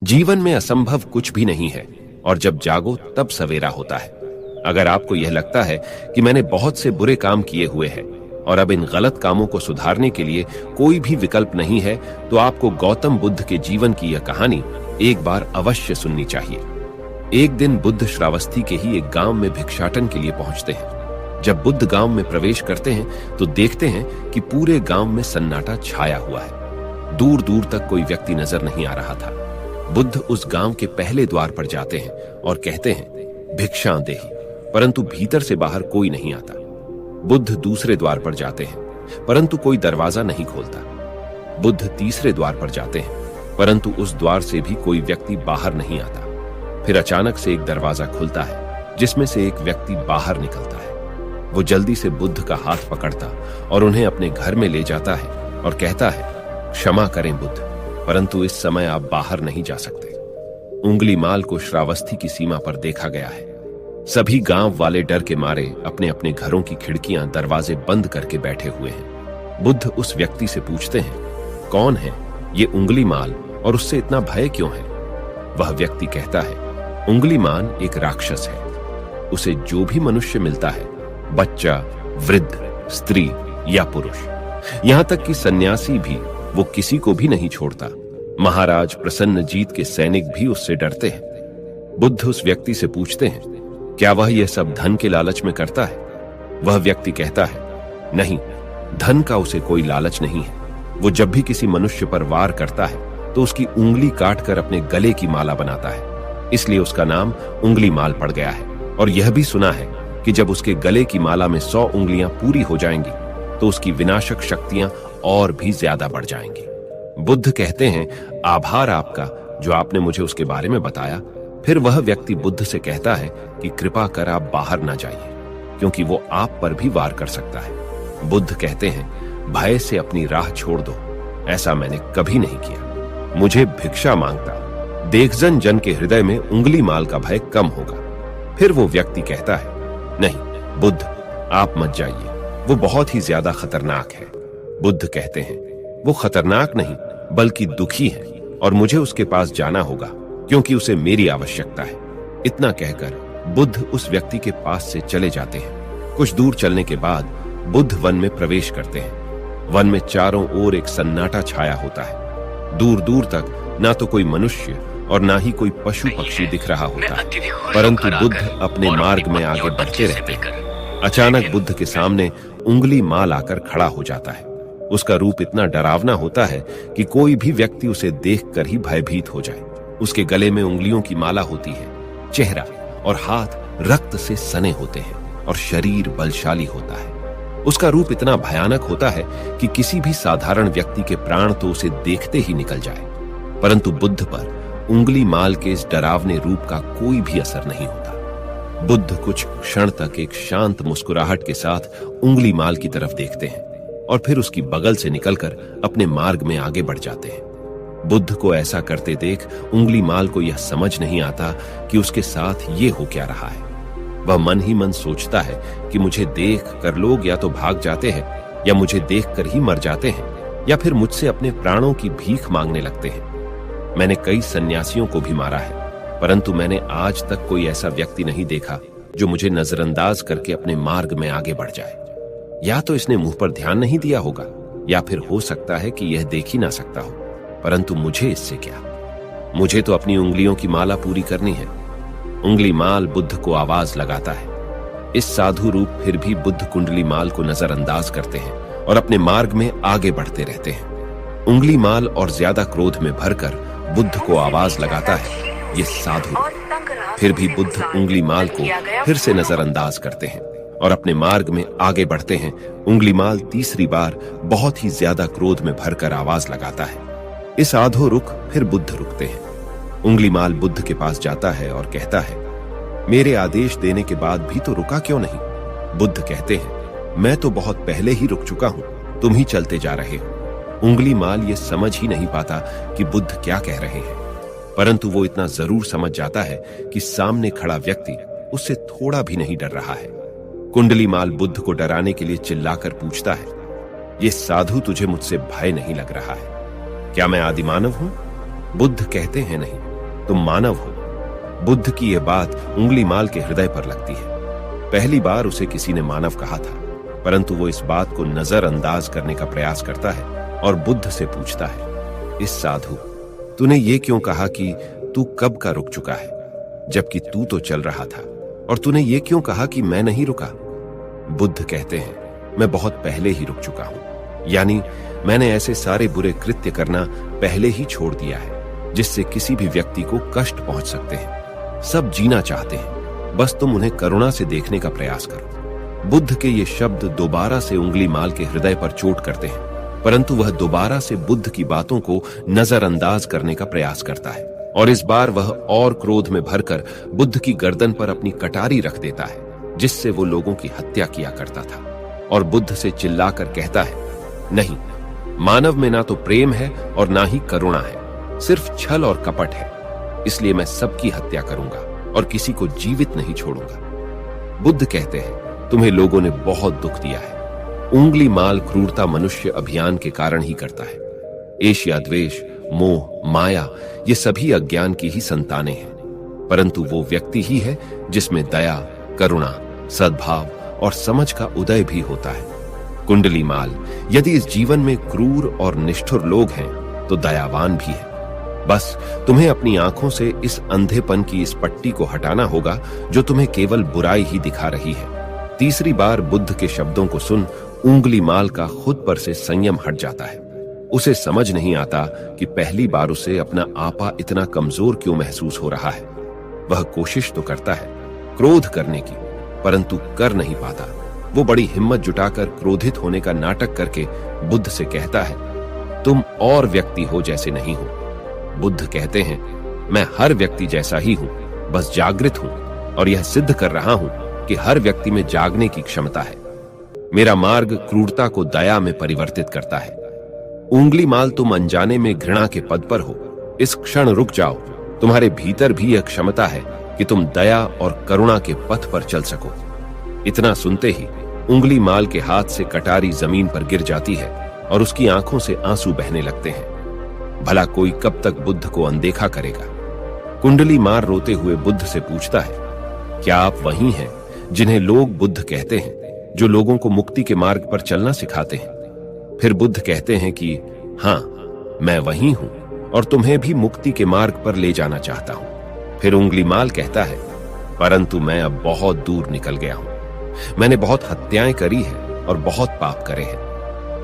जीवन में असंभव कुछ भी नहीं है और जब जागो तब सवेरा होता है। अगर आपको यह लगता है कि मैंने बहुत से बुरे काम किए हुए हैं और अब इन गलत कामों को सुधारने के लिए कोई भी विकल्प नहीं है, तो आपको गौतम बुद्ध के जीवन की यह कहानी एक बार अवश्य सुननी चाहिए। एक दिन बुद्ध श्रावस्ती के ही एक गांव में भिक्षाटन के लिए पहुंचते हैं। जब बुद्ध गांव में प्रवेश करते हैं तो देखते हैं कि पूरे गांव में सन्नाटा छाया हुआ है। दूर दूर तक कोई व्यक्ति नजर नहीं आ रहा था। बुद्ध उस गांव के पहले द्वार पर जाते हैं और कहते हैं, भिक्षां देहि, परंतु भीतर से बाहर कोई नहीं आता। बुद्ध दूसरे द्वार पर जाते हैं परंतु कोई दरवाजा नहीं खोलता। बुद्ध तीसरे द्वार पर जाते हैं परंतु उस द्वार से भी कोई व्यक्ति बाहर नहीं आता। फिर अचानक से एक दरवाजा खुलता है जिसमें से एक व्यक्ति बाहर निकलता है। वो जल्दी से बुद्ध का हाथ पकड़ता और उन्हें अपने घर में ले जाता है और कहता है, क्षमा करें बुद्ध, परंतु इस समय आप बाहर नहीं जा सकते। उंगलीमाल को श्रावस्ती की सीमा पर देखा गया है। सभी गांव वाले डर के मारे अपने अपने घरों की खिड़कियां दरवाजे बंद करके बैठे हुए हैं। बुद्ध उस व्यक्ति से पूछते हैं, कौन है ये उंगलीमाल और उससे इतना भय क्यों है? वह व्यक्ति कहता है, उंगलीमान एक राक्षस है। उसे जो भी मनुष्य मिलता है, बच्चा, वृद्ध, स्त्री या पुरुष, यहां तक कि सन्यासी भी, वो किसी को भी नहीं छोड़ता। महाराज प्रसन्नजीत के सैनिक भी उससे डरते हैं। बुद्ध उस व्यक्ति से पूछते हैं, क्या वह यह सब धन के लालच में करता है? वह व्यक्ति कहता है, नहीं, धन का उसे कोई लालच नहीं है। वो जब भी किसी मनुष्य पर वार करता है तो उसकी उंगली काटकर अपने गले की माला बनाता है, इसलिए उसका नाम उंगलीमाल पड़ गया है। और यह भी सुना है कि जब उसके गले की माला में 100 उंगलियां पूरी हो जाएंगी तो उसकी विनाशक शक्तियां और भी ज्यादा बढ़ जाएंगी। बुद्ध कहते हैं, आभार आपका जो आपने मुझे उसके बारे में बताया। फिर वह व्यक्ति बुद्ध से कहता है कि कृपा कर आप बाहर ना जाइए, क्योंकि वो आप पर भी वार कर सकता है। बुद्ध कहते हैं, भय से अपनी राह छोड़ दो, ऐसा मैंने कभी नहीं किया। मुझे भिक्षा मांगता देखजन जन के हृदय में उंगलीमाल का भय कम होगा। फिर वो व्यक्ति कहता है, नहीं बुद्ध, आप मत जाइए, वो बहुत ही ज्यादा खतरनाक है। बुद्ध कहते हैं, वो खतरनाक नहीं बल्कि दुखी है और मुझे उसके पास जाना होगा क्योंकि उसे मेरी आवश्यकता है। इतना कहकर बुद्ध उस व्यक्ति के पास से चले जाते हैं। कुछ दूर चलने के बाद बुद्ध वन में प्रवेश करते हैं। वन में चारों ओर एक सन्नाटा छाया होता है। दूर दूर तक ना तो कोई मनुष्य और ना ही कोई पशु पक्षी दिख रहा होता है, परंतु बुद्ध अपने मार्ग में आगे बढ़ते रहते हैं। अचानक बुद्ध के सामने उंगलीमाल आकर खड़ा हो जाता है। उसका रूप इतना डरावना होता है कि कोई भी व्यक्ति उसे देखकर ही भयभीत हो जाए। उसके गले में उंगलियों की माला होती है, चेहरा और हाथ रक्त से सने होते हैं और शरीर बलशाली होता है। उसका रूप इतना भयानक होता है कि किसी भी साधारण व्यक्ति के प्राण तो उसे देखते ही निकल जाए, परंतु बुद्ध पर उंगलीमाल के इस डरावने रूप का कोई भी असर नहीं होता। बुद्ध कुछ क्षण तक एक शांत मुस्कुराहट के साथ उंगलीमाल की तरफ देखते हैं और फिर उसकी बगल से निकलकर अपने मार्ग में आगे बढ़ जाते हैं। बुद्ध को ऐसा करते देख उंगलीमाल को यह समझ नहीं आता कि उसके साथ ये हो क्या रहा है। वह मन ही मन सोचता है कि मुझे देख कर लोग या तो भाग जाते हैं या मुझे देखकर ही मर जाते हैं या फिर मुझसे अपने प्राणों की भीख मांगने लगते हैं। मैंने कई सन्यासियों को भी मारा है, परंतु मैंने आज तक कोई ऐसा व्यक्ति नहीं देखा जो मुझे नजरअंदाज करके अपने मार्ग में आगे बढ़ जाए। या तो इसने मुंह पर ध्यान नहीं दिया होगा या फिर हो सकता है कि यह देख ही ना सकता हो, परंतु मुझे इससे क्या? मुझे तो अपनी उंगलियों की माला पूरी करनी है। उंगलीमाल बुद्ध को आवाज लगाता है। इस साधु रूप फिर भी बुद्ध कुंडलीमाल को नजरअंदाज करते हैं और अपने मार्ग में आगे बढ़ते रहते हैं। उंगलीमाल और ज्यादा क्रोध में भरकर बुद्ध को आवाज लगाता है, ये साधु। फिर भी बुद्ध उंगलीमाल को फिर से नजरअंदाज करते हैं और अपने मार्ग में आगे बढ़ते हैं। उंगलीमाल तीसरी बार बहुत ही ज्यादा क्रोध में भरकर आवाज लगाता है। इस आधो रुख फिर बुद्ध रुकते हैं। उंगलीमाल बुद्ध के पास जाता है और कहता है, मेरे आदेश देने के बाद भी तो रुका क्यों नहीं? बुद्ध कहते हैं, मैं तो बहुत पहले ही रुक चुका हूं, तुम ही चलते जा रहे हो। उंगलीमाल ये समझ ही नहीं पाता कि बुद्ध क्या कह रहे हैं, परंतु वो इतना जरूर समझ जाता है कि सामने खड़ा व्यक्ति उससे थोड़ा भी नहीं डर रहा है। कुंडलीमाल बुद्ध को डराने के लिए चिल्लाकर पूछता है, ये साधु तुझे मुझसे भय नहीं लग रहा है? क्या मैं आदिमानव हूं? बुद्ध कहते हैं, नहीं, तुम मानव हो। बुद्ध की यह बात उंगलीमाल के हृदय पर लगती है। पहली बार उसे किसी ने मानव कहा था, परंतु वो इस बात को नजरअंदाज करने का प्रयास करता है और बुद्ध से पूछता है, इस साधु, तूने ये क्यों कहा कि तू कब का रुक चुका है, जबकि तू तो चल रहा था? और तूने ये क्यों कहा कि मैं नहीं रुका? बुद्ध कहते हैं, मैं बहुत पहले ही रुक चुका हूं। यानी मैंने ऐसे सारे बुरे कृत्य करना पहले ही छोड़ दिया है जिससे किसी भी व्यक्ति को कष्ट पहुंच सकते हैं। सब जीना चाहते हैं, बस तुम उन्हें करुणा से देखने का प्रयास करो। बुद्ध के ये शब्द दोबारा से उंगलीमाल के हृदय पर चोट करते हैं, परंतु वह दोबारा से बुद्ध की बातों को नजरअंदाज करने का प्रयास करता है और इस बार वह और क्रोध में भरकर बुद्ध की गर्दन पर अपनी कटारी रख देता है, जिससे वो लोगों की हत्या किया करता था, और बुद्ध से चिल्लाकर कहता है, नहीं, मानव में ना तो प्रेम है और ना ही करुणा है, सिर्फ छल और कपट है। इसलिए मैं सबकी हत्या करूंगा और किसी को जीवित नहीं छोड़ूंगा। बुद्ध कहते हैं, तुम्हें लोगों ने बहुत दुख दिया है। उंगलीमाल क्रूरता मनुष्य अभियान के कारण ही करता है। एशिया द्वेष, मोह, माया, ये सभी अज्ञान की ही संतानें हैं, परंतु वो व्यक्ति ही है जिसमें दया, करुणा, सद्भाव और समझ का उदय भी होता है। कुंडलीमाल, यदि इस जीवन में क्रूर और निष्ठुर लोग हैं तो दयावान भी है। बस तुम्हें अपनी आंखों से इस अंधेपन की इस पट्टी को हटाना होगा जो तुम्हें केवल बुराई ही दिखा रही है। तीसरी बार बुद्ध के शब्दों को सुन उंगलीमाल का खुद पर से संयम हट जाता है। उसे समझ नहीं आता कि पहली बार उसे अपना आपा इतना कमजोर क्यों महसूस हो रहा है। वह कोशिश तो करता है क्रोध करने की, परंतु कर नहीं पाता। वो बड़ी हिम्मत जुटाकर क्रोधित होने का नाटक करके बुद्ध से कहता है, तुम और व्यक्ति हो जैसे नहीं हो। बुद्ध कहते हैं, मैं हर व्यक्ति जैसा ही हूं, बस जागृत हूं और यह सिद्ध कर रहा हूं कि हर व्यक्ति में जागने की क्षमता है। मेरा मार्ग क्रूरता को दया में परिवर्तित करता है। उंगलीमाल, तुम अनजाने में घृणा के पद पर हो। इस क्षण रुक जाओ। तुम्हारे भीतर भी यह क्षमता है कि तुम दया और करुणा के पथ पर चल सको। इतना सुनते ही उंगलीमाल के हाथ से कटारी जमीन पर गिर जाती है और उसकी आंखों से आंसू बहने लगते हैं। भला कोई कब तक बुद्ध को अनदेखा करेगा? कुंडलीमाल रोते हुए बुद्ध से पूछता है, क्या आप वही हैं जिन्हें लोग बुद्ध कहते हैं, जो लोगों को मुक्ति के मार्ग पर चलना सिखाते हैं? फिर बुद्ध कहते हैं कि हां, मैं वही हूं और तुम्हें भी मुक्ति के मार्ग पर ले जाना चाहता हूं। फिर उंगलीमाल कहता है, परंतु मैं अब बहुत दूर निकल गया हूं। मैंने बहुत हत्याएं करी है और बहुत पाप करे हैं।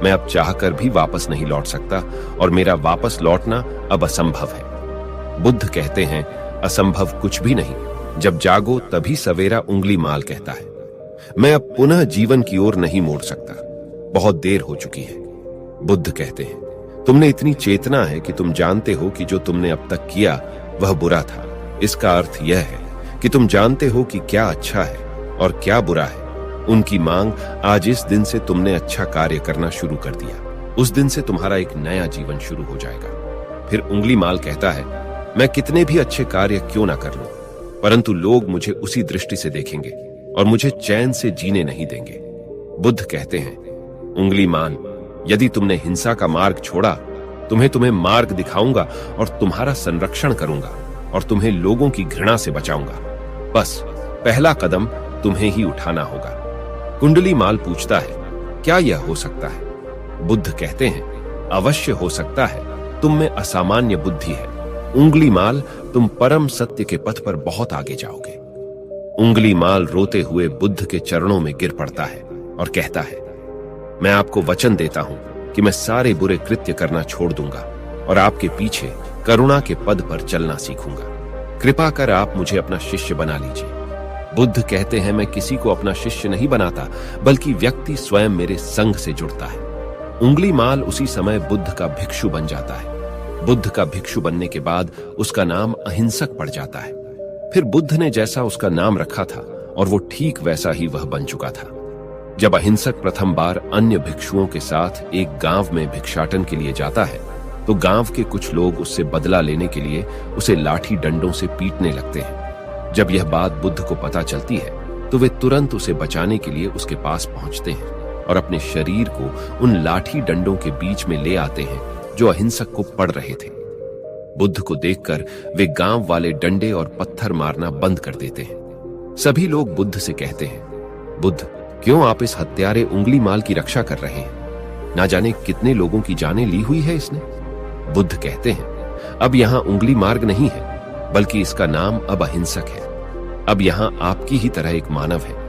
मैं अब चाहकर भी वापस नहीं लौट सकता और मेरा वापस लौटना अब असंभव है। बुद्ध कहते हैं, असंभव कुछ भी नहीं, जब जागो तभी सवेरा। उंगलीमाल कहता है, मैं अब पुनः जीवन की ओर नहीं मोड़ सकता, बहुत देर हो चुकी है। बुद्ध कहते हैं, तुमने इतनी चेतना है कि तुम जानते हो कि जो तुमने अब तक किया वह बुरा था। इसका अर्थ यह है कि तुम जानते हो कि क्या अच्छा है और क्या बुरा है। उनकी मांग, आज इस दिन से तुमने अच्छा कार्य करना शुरू कर दिया, उस दिन से तुम्हारा एक नया जीवन शुरू हो जाएगा। फिर उंगलीमाल कहता है, मैं कितने भी अच्छे कार्य क्यों ना कर लूं, परंतु लोग मुझे उसी दृष्टि से देखेंगे और मुझे चैन से जीने नहीं देंगे। बुद्ध कहते हैं, उंगलीमाल, यदि तुमने हिंसा का मार्ग छोड़ा, तुम्हें मार्ग दिखाऊंगा और तुम्हारा संरक्षण करूंगा और तुम्हें लोगों की घृणा से बचाऊंगा। बस पहला कदम तुम्हें ही उठाना होगा। कुंडलीमाल पूछता है, क्या यह हो सकता है? बुद्ध कहते हैं, अवश्य हो सकता है। तुम में असामान्य बुद्धि है। उंगलीमाल, तुम परम सत्य के पथ पर बहुत आगे जाओगे। उंगलीमाल रोते हुए बुद्ध के चरणों में गिर पड़ता है और कहता है, मैं आपको वचन देता हूं कि मैं सारे बुरे कृत्य करना छोड़ दूंगा और आपके पीछे करुणा के पद पर चलना सीखूंगा। कृपा कर आप मुझे अपना शिष्य बना लीजिए। बुद्ध कहते हैं, मैं किसी को अपना शिष्य नहीं बनाता, बल्कि व्यक्ति स्वयं मेरे संग से जुड़ता है। उंगलीमाल उसी समय बुद्ध का भिक्षु बन जाता है। बुद्ध का भिक्षु बनने के बाद उसका नाम अहिंसक पड़ जाता है। फिर बुद्ध ने जैसा उसका नाम रखा था और वो ठीक वैसा ही वह बन चुका था। जब अहिंसक प्रथम बार अन्य भिक्षुओं के साथ एक गांव में भिक्षाटन के लिए जाता है, तो गांव के कुछ लोग उससे बदला लेने के लिए उसे लाठी डंडों से पीटने लगते हैं। जब यह बात बुद्ध को पता चलती है, तो वे तुरंत उसे बचाने के लिए उसके पास पहुंचते हैं और अपने शरीर को उन लाठी डंडों के बीच में ले आते हैं जो अहिंसक को पड़ रहे थे। बुद्ध को देखकर वे गांव वाले डंडे और पत्थर मारना बंद कर देते हैं। सभी लोग बुद्ध से कहते हैं, बुद्ध, क्यों आप इस हत्यारे उंगली माल की रक्षा कर रहे हैं? ना जाने कितने लोगों की जानें ली हुई है इसने। बुद्ध कहते हैं, अब यहां उंगली मार्ग नहीं है, बल्कि इसका नाम अब अहिंसक है। अब यहां आपकी ही तरह एक मानव है